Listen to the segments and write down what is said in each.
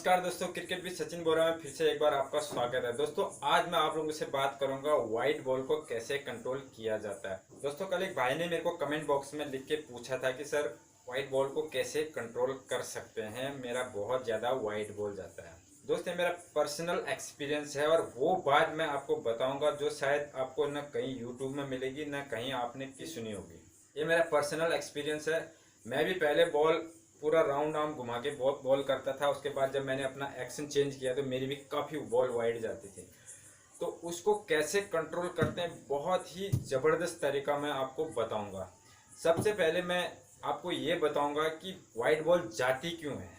नमस्कार दोस्तों, cricket with Sachin बोरा में फिर से एक बार आपका स्वागत है। दोस्तों आज मैं आप लोगों से बात करूंगा वाइट बॉल को कैसे कंट्रोल किया जाता है। दोस्तों कल एक भाई ने मेरे को कमेंट बॉक्स में लिख के पूछा था कि सर वाइट बॉल को कैसे कंट्रोल कर सकते हैं, मेरा बहुत ज़्यादा वाइट बॉल जाता है। दोस्त ये मेरा पर्सनल एक्सपीरियंस है और वो बात मैं आपको बताऊंगा जो शायद आपको न कहीं यूट्यूब में मिलेगी न कहीं आपने की सुनी होगी। ये मेरा पर्सनल एक्सपीरियंस है। मैं भी पहले बॉल पूरा राउंड आर्म घुमा के बॉल करता था। उसके बाद जब मैंने अपना एक्शन चेंज किया तो मेरी भी काफ़ी बॉल वाइड जाती थी। तो उसको कैसे कंट्रोल करते हैं, बहुत ही ज़बरदस्त तरीका मैं आपको बताऊंगा। सबसे पहले मैं आपको ये बताऊंगा कि वाइड बॉल जाती क्यों है।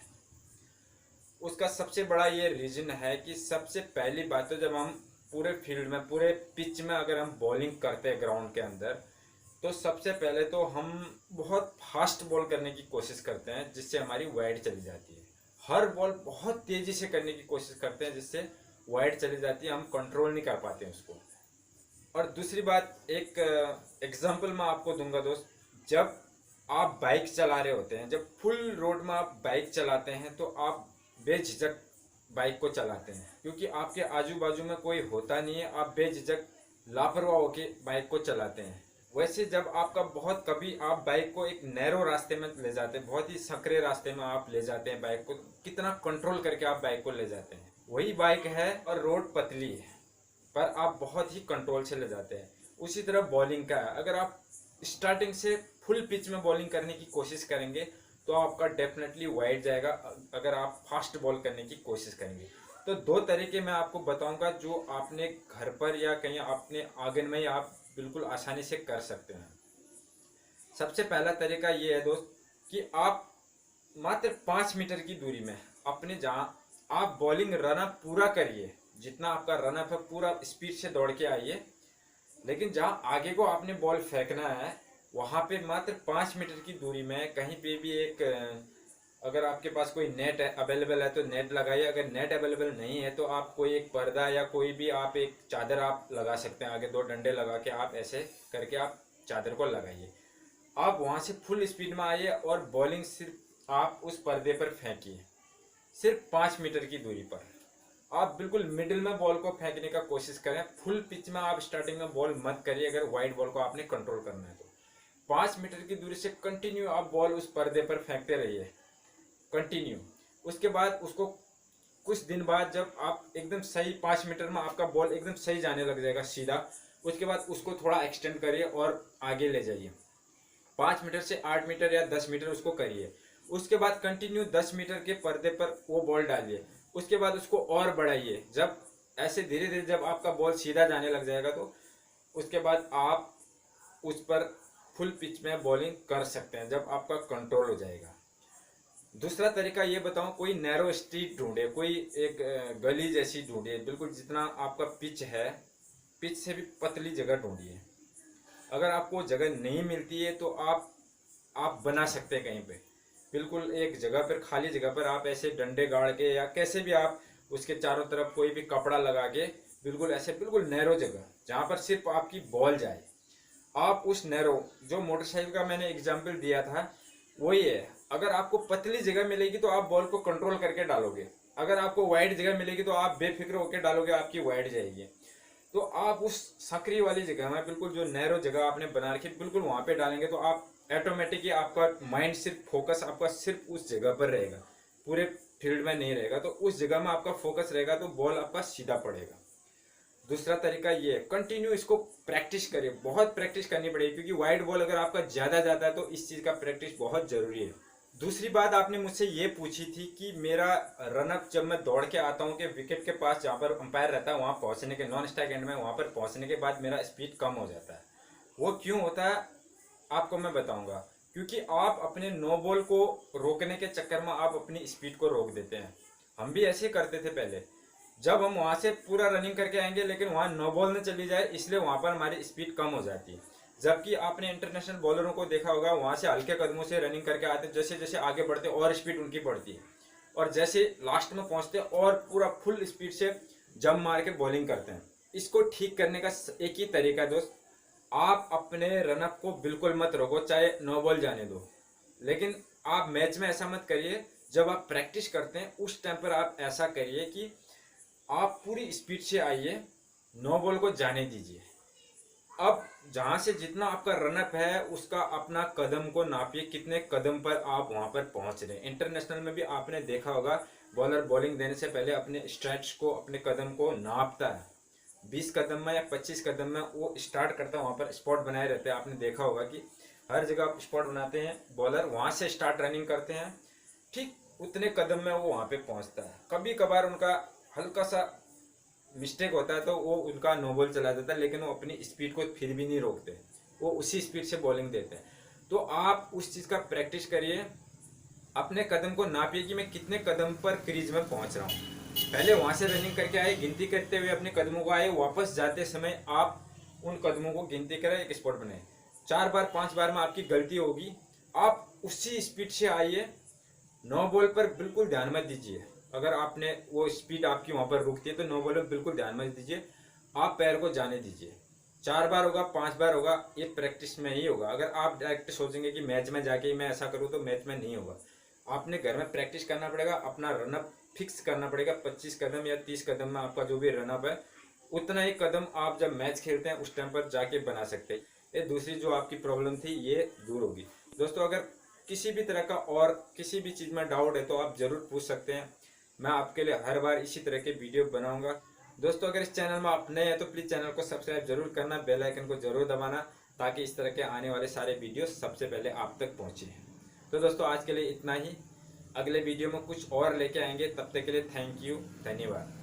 उसका सबसे बड़ा ये रीज़न है कि सबसे पहली बात तो जब हम पूरे फील्ड में, पूरे पिच में अगर हम बॉलिंग करते हैं ग्राउंड के अंदर, तो सबसे पहले तो हम बहुत फास्ट बॉल करने की कोशिश करते हैं जिससे हमारी वाइड चली जाती है। हर बॉल बहुत तेज़ी से करने की कोशिश करते हैं जिससे वाइड चली जाती है, हम कंट्रोल नहीं कर पाते हैं उसको। और दूसरी बात, एक एग्जांपल मैं आपको दूंगा दोस्त। जब आप बाइक चला रहे होते हैं, जब फुल रोड में आप बाइक चलाते हैं तो आप बेझिझक बाइक को चलाते हैं क्योंकि आपके आजू बाजू में कोई होता नहीं है। आप बेझिझक लापरवाह होकर बाइक को चलाते हैं। वैसे जब आपका बहुत कभी आप बाइक को एक नैरो रास्ते में ले जाते हैं, बहुत ही संकरे रास्ते में आप ले जाते हैं बाइक को, कितना कंट्रोल करके आप बाइक को ले जाते हैं। वही बाइक है और रोड पतली है पर आप बहुत ही कंट्रोल से ले जाते हैं। उसी तरह बॉलिंग का है। अगर आप स्टार्टिंग से फुल पिच में बॉलिंग करने की कोशिश करेंगे तो आपका डेफिनेटली वाइड जाएगा अगर आप फास्ट बॉल करने की कोशिश करेंगे। तो दो तरीके मैं आपको बताऊंगा जो आपने घर पर या कहीं अपने आंगन में आप बिल्कुल आसानी से कर सकते हैं। सबसे पहला तरीका ये है दोस्त कि आप मात्र 5 मीटर की दूरी में अपने जहाँ आप बॉलिंग रनअप पूरा करिए, जितना आपका रनअप है पूरा स्पीड से दौड़ के आइए, लेकिन जहाँ आगे को आपने बॉल फेंकना है वहाँ पे मात्र 5 मीटर की दूरी में कहीं पे भी एक, अगर आपके पास कोई नेट अवेलेबल है तो नेट लगाइए। अगर नेट अवेलेबल नहीं है तो आप कोई एक पर्दा या कोई भी आप एक चादर आप लगा सकते हैं। आगे 2 डंडे लगा के आप ऐसे करके आप चादर को लगाइए। आप वहाँ से फुल स्पीड में आइए और बॉलिंग सिर्फ आप उस पर्दे पर फेंकिए, सिर्फ 5 मीटर की दूरी पर। आप बिल्कुल मिडिल में बॉल को फेंकने का कोशिश करें। फुल पिच में आप स्टार्टिंग में बॉल मत करिए अगर वाइड बॉल को आपने कंट्रोल करना है तो। 5 मीटर की दूरी से कंटिन्यू आप बॉल उस पर्दे पर फेंकते रहिए कंटिन्यू। उसके बाद उसको कुछ दिन बाद जब आप एकदम सही 5 मीटर में आपका बॉल एकदम सही जाने लग जाएगा सीधा, उसके बाद उसको थोड़ा एक्सटेंड करिए और आगे ले जाइए। 5 मीटर से 8 मीटर या 10 मीटर उसको करिए। उसके बाद कंटिन्यू 10 मीटर के पर्दे पर वो बॉल डालिए। उसके बाद उसको और बढ़ाइए। जब ऐसे धीरे धीरे जब आपका बॉल सीधा जाने लग जाएगा तो उसके बाद आप उस पर फुल पिच में बॉलिंग कर सकते हैं जब आपका कंट्रोल हो जाएगा। दूसरा तरीका ये बताऊं, कोई नैरो स्ट्रीट ढूंढे, कोई एक गली जैसी ढूंढिए, बिल्कुल जितना आपका पिच है पिच से भी पतली जगह ढूंढिए। अगर आपको जगह नहीं मिलती है तो आप बना सकते हैं कहीं पे, बिल्कुल एक जगह पर, खाली जगह पर आप ऐसे डंडे गाड़ के या कैसे भी आप उसके चारों तरफ कोई भी कपड़ा लगा के बिल्कुल ऐसे बिल्कुल नैरो जगह जहाँ पर सिर्फ आपकी बॉल जाए, आप उस नैरो, जो मोटरसाइकिल का मैंने एग्जाम्पल दिया था वही है। अगर आपको पतली जगह मिलेगी तो आप बॉल को कंट्रोल करके डालोगे, अगर आपको वाइड जगह मिलेगी तो आप बेफिक्र होकर डालोगे, आपकी वाइड जाएगी। तो आप उस सक्रिय वाली जगह में, बिल्कुल जो नैरो जगह आपने बना रखी बिल्कुल वहाँ पे डालेंगे तो आप ऑटोमेटिकली आपका माइंड सिर्फ फोकस आपका सिर्फ उस जगह पर रहेगा, पूरे फील्ड में नहीं रहेगा। तो उस जगह में आपका फोकस रहेगा तो बॉल आपका सीधा पड़ेगा। दूसरा तरीका ये है, कंटिन्यू इसको प्रैक्टिस करिए, बहुत प्रैक्टिस करनी पड़ेगी क्योंकि वाइड बॉल अगर आपका ज़्यादा जाता है तो इस चीज़ का प्रैक्टिस बहुत ज़रूरी है। दूसरी बात आपने मुझसे ये पूछी थी कि मेरा रनअप जब मैं दौड़ के आता हूँ कि विकेट के पास जहाँ पर अंपायर रहता है वहाँ पहुँचने के, नॉन स्ट्राइक एंड में वहाँ पर पहुँचने के बाद मेरा स्पीड कम हो जाता है। वो क्यों होता है आपको मैं बताऊँगा। क्योंकि आप अपने नो बॉल को रोकने के चक्कर में आप अपनी स्पीड को रोक देते हैं। हम भी ऐसे करते थे पहले, जब हम वहाँ से पूरा रनिंग करके आएंगे लेकिन वहाँ नो बॉल न चली जाए इसलिए वहाँ पर हमारी स्पीड कम हो जाती है। जबकि आपने इंटरनेशनल बॉलरों को देखा होगा, वहाँ से हल्के कदमों से रनिंग करके आते, जैसे जैसे आगे बढ़ते और स्पीड उनकी बढ़ती है और जैसे लास्ट में पहुँचते और पूरा फुल स्पीड से जंप मार के बॉलिंग करते हैं। इसको ठीक करने का एक ही तरीका है दोस्त, आप अपने रनअप को बिल्कुल मत रोको, चाहे नो बॉल जाने दो। लेकिन आप मैच में ऐसा मत करिए जब आप प्रैक्टिस करते हैं उस टाइम पर आप ऐसा करिए कि आप पूरी स्पीड से आइए, नो बॉल को जाने दीजिए। अब जहां से जितना आपका रनअप है उसका अपना कदम को नापिए, कितने कदम पर आप वहां पर पहुंच रहे हैं। इंटरनेशनल में भी आपने देखा होगा बॉलर बॉलिंग देने से पहले अपने स्ट्रेच को, अपने कदम को नापता है। 20 कदम में या 25 कदम में वो स्टार्ट करता है, वहां पर स्पॉट बनाए रहते हैं। आपने देखा होगा कि हर जगह आप स्पॉट बनाते हैं, बॉलर वहां से स्टार्ट रनिंग करते हैं, ठीक उतने कदम में वो वहां पे पहुंचता है। कभी कभार उनका हल्का सा मिस्टेक होता है तो वो उनका नो बॉल चला जाता है, लेकिन वो अपनी स्पीड को फिर भी नहीं रोकते, वो उसी स्पीड से बॉलिंग देते हैं। तो आप उस चीज़ का प्रैक्टिस करिए, अपने कदम को नापिए कि मैं कितने कदम पर क्रीज में पहुंच रहा हूँ। पहले वहां से रनिंग करके आए, गिनती करते हुए अपने कदमों को आए, वापस जाते समय आप उन कदमों को गिनती करें, एक स्पॉट बनाए। 4 बार 5 बार में आपकी गलती होगी, आप उसी स्पीड से आइए, नो बॉल पर बिल्कुल ध्यान मत दीजिए। अगर आपने वो स्पीड आपकी वहां पर रुकती है तो नो बॉल पर बिल्कुल ध्यान मत दीजिए, आप पैर को जाने दीजिए। 4 बार होगा, 5 बार होगा, ये प्रैक्टिस में ही होगा। अगर आप डायरेक्ट सोचेंगे कि मैच में जाके मैं ऐसा करूँ तो मैच में नहीं होगा। आपने घर में प्रैक्टिस करना पड़ेगा, अपना रनअप फिक्स करना पड़ेगा। 25 कदम या 30 कदम में आपका जो भी रनअप है उतना ही कदम आप जब मैच खेलते हैं उस टाइम पर जाके बना सकते हैं। ये दूसरी जो आपकी प्रॉब्लम थी ये दूर होगी। दोस्तों अगर किसी भी तरह का और किसी भी चीज़ में डाउट है तो आप ज़रूर पूछ सकते हैं, मैं आपके लिए हर बार इसी तरह के वीडियो बनाऊंगा। दोस्तों अगर इस चैनल में आप नए हैं तो प्लीज़ चैनल को सब्सक्राइब जरूर करना, बेल आइकन को जरूर दबाना, ताकि इस तरह के आने वाले सारे वीडियो सबसे पहले आप तक पहुँचे। तो दोस्तों आज के लिए इतना ही, अगले वीडियो में कुछ और लेके आएंगे, तब तक के लिए थैंक यू, धन्यवाद।